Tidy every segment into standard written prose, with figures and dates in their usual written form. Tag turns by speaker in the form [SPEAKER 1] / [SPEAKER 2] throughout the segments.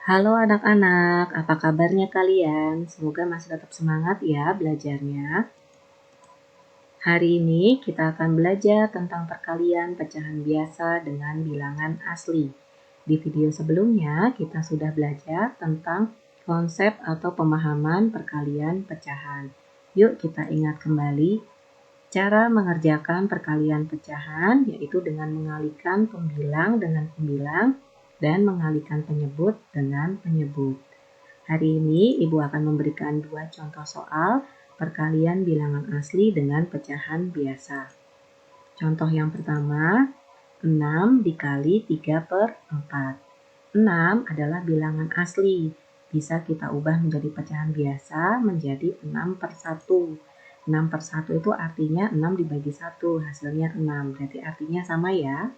[SPEAKER 1] Halo anak-anak, apa kabarnya kalian? Semoga masih tetap semangat ya belajarnya. Hari ini kita akan belajar tentang perkalian pecahan biasa dengan bilangan asli. Di video sebelumnya kita sudah belajar tentang konsep atau pemahaman perkalian pecahan. Yuk kita ingat kembali cara mengerjakan perkalian pecahan, yaitu dengan mengalihkan pembilang dengan pembilang dan mengalihkan penyebut dengan penyebut. Hari ini Ibu akan memberikan 2 contoh soal perkalian bilangan asli dengan pecahan biasa. Contoh yang pertama, 6 dikali 3/4. 6 adalah bilangan asli. Bisa kita ubah menjadi pecahan biasa menjadi 6/1. 6/1 itu artinya 6 dibagi 1, hasilnya 6. Berarti artinya sama ya.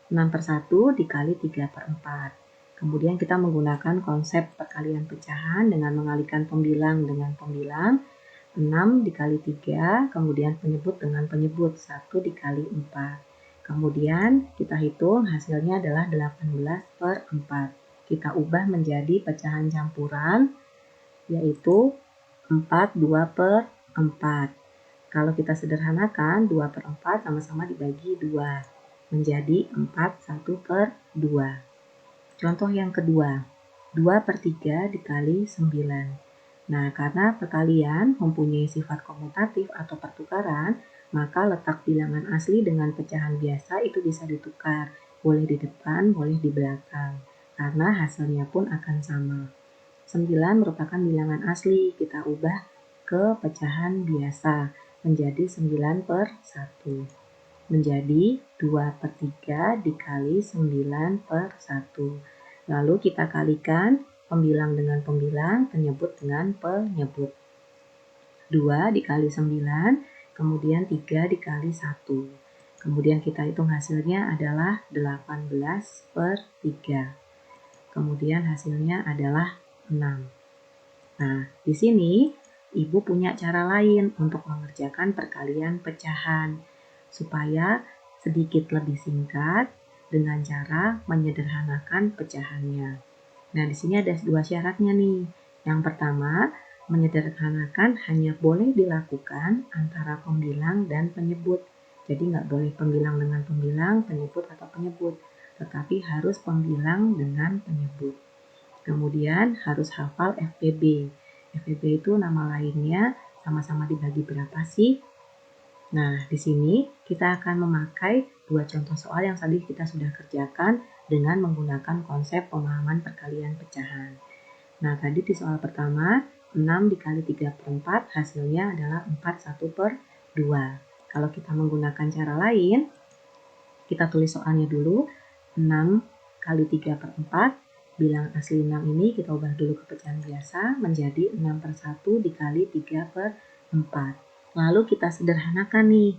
[SPEAKER 1] 6/1 dikali 3/4. Kemudian kita menggunakan konsep perkalian pecahan dengan mengalihkan pembilang dengan pembilang. 6 dikali 3, kemudian penyebut dengan penyebut. 1 dikali 4. Kemudian kita hitung hasilnya adalah 18/4. Kita ubah menjadi pecahan campuran, yaitu 42/4. Kalau kita sederhanakan, 2/4 sama-sama dibagi 2. Menjadi 41/2. Contoh yang kedua, 2/3 dikali 9. Nah, karena perkalian mempunyai sifat komutatif atau pertukaran, maka letak bilangan asli dengan pecahan biasa itu bisa ditukar. Boleh di depan, boleh di belakang. Karena hasilnya pun akan sama. 9 merupakan bilangan asli, kita ubah ke pecahan biasa menjadi 9/1. Menjadi 2/3 dikali 9/1. Lalu kita kalikan pembilang dengan pembilang, penyebut dengan penyebut. 2 dikali 9, kemudian 3 dikali 1. Kemudian kita hitung hasilnya adalah 18/3. Kemudian hasilnya adalah 6. Nah, di sini Ibu punya cara lain untuk mengerjakan perkalian pecahan supaya sedikit lebih singkat dengan cara menyederhanakan pecahannya. Nah, di sini ada 2 syaratnya nih. Yang pertama, menyederhanakan hanya boleh dilakukan antara pembilang dan penyebut. Jadi nggak boleh pembilang dengan pembilang, penyebut atau penyebut, tetapi harus pembilang dengan penyebut. Kemudian harus hafal FPB. FPB itu nama lainnya sama-sama dibagi berapa sih? Nah, di sini kita akan memakai 2 contoh soal yang tadi kita sudah kerjakan dengan menggunakan konsep pemahaman perkalian pecahan. Nah, tadi di soal pertama, 6 dikali 3/4 hasilnya adalah 41/2. Kalau kita menggunakan cara lain, kita tulis soalnya dulu, 6 kali 3/4, bilangan asli 6 ini kita ubah dulu ke pecahan biasa menjadi 6/1 dikali 3/4. Lalu kita sederhanakan nih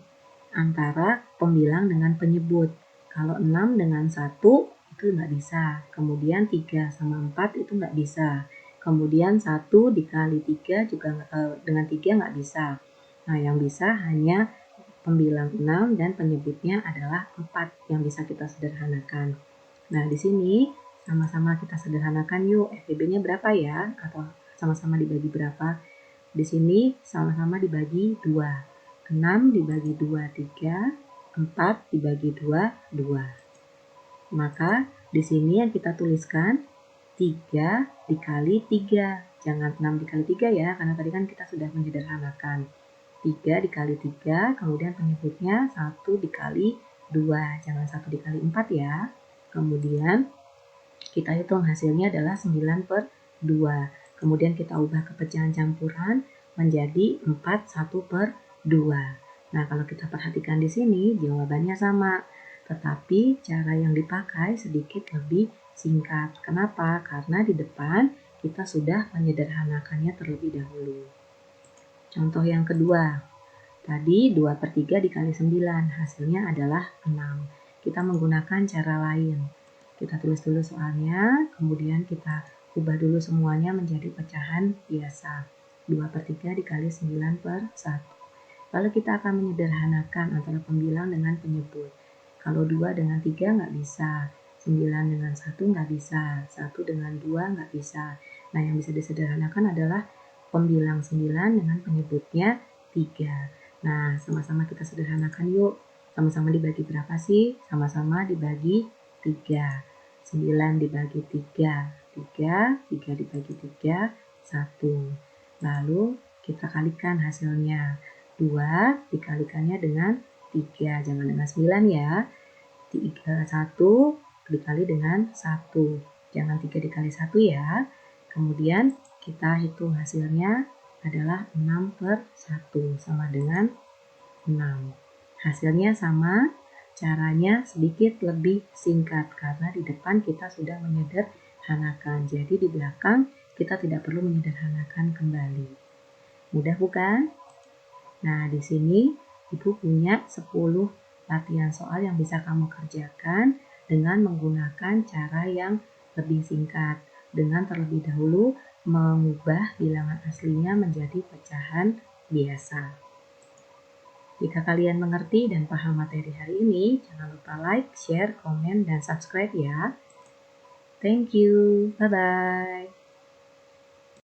[SPEAKER 1] antara pembilang dengan penyebut. Kalau 6 dengan 1 itu nggak bisa. Kemudian 3 sama 4 itu nggak bisa. Kemudian 1 dikali 3 juga dengan 3 nggak bisa. Nah, yang bisa hanya pembilang 6 dan penyebutnya adalah 4 yang bisa kita sederhanakan. Nah, di sini sama-sama kita sederhanakan yuk. FPB-nya berapa ya? Atau sama-sama dibagi berapa? Di sini sama-sama dibagi 2. 6 dibagi 2, 3. 4 dibagi 2, 2. Maka di sini yang kita tuliskan 3 dikali 3. Jangan 6 dikali 3 ya, karena tadi kan kita sudah menyederhanakan. 3 dikali 3, kemudian penyebutnya 1 dikali 2. Jangan 1 dikali 4 ya. Kemudian kita hitung hasilnya adalah 9/2. Kemudian kita ubah ke pecahan campuran menjadi 41/2. Nah, kalau kita perhatikan di sini jawabannya sama, tetapi cara yang dipakai sedikit lebih singkat. Kenapa? Karena di depan kita sudah menyederhanakannya terlebih dahulu. Contoh yang kedua, tadi 2/3 dikali 9, hasilnya adalah 6. Kita menggunakan cara lain. Kita tulis dulu soalnya, kemudian kita ubah dulu semuanya menjadi pecahan biasa. 2/3 dikali 9/1. Lalu kita akan menyederhanakan antara pembilang dengan penyebut. Kalau 2 dengan 3 nggak bisa. 9 dengan 1 nggak bisa, 1 dengan 2 nggak bisa. Nah, yang bisa disederhanakan adalah pembilang 9 dengan penyebutnya 3. Nah, sama-sama kita sederhanakan yuk. Sama-sama dibagi berapa sih? Sama-sama dibagi 3. 9 dibagi 3, 3 dibagi 3, 1. Lalu kita kalikan hasilnya. 2 dikalikannya dengan 3, jangan dengan 9 ya. 1 dikali dengan 1. Jangan 3 dikali 1 ya. Kemudian kita hitung hasilnya adalah 6/1 sama dengan 6. Hasilnya sama, caranya sedikit lebih singkat karena di depan kita sudah menyederhanakan. Jadi di belakang kita tidak perlu menyederhanakan kembali. Mudah bukan? Nah, di sini Ibu punya 10 latihan soal yang bisa kamu kerjakan dengan menggunakan cara yang lebih singkat. Dengan terlebih dahulu mengubah bilangan aslinya menjadi pecahan biasa. Jika kalian mengerti dan paham materi hari ini, jangan lupa like, share, komen, dan subscribe ya. Thank you. Bye-bye.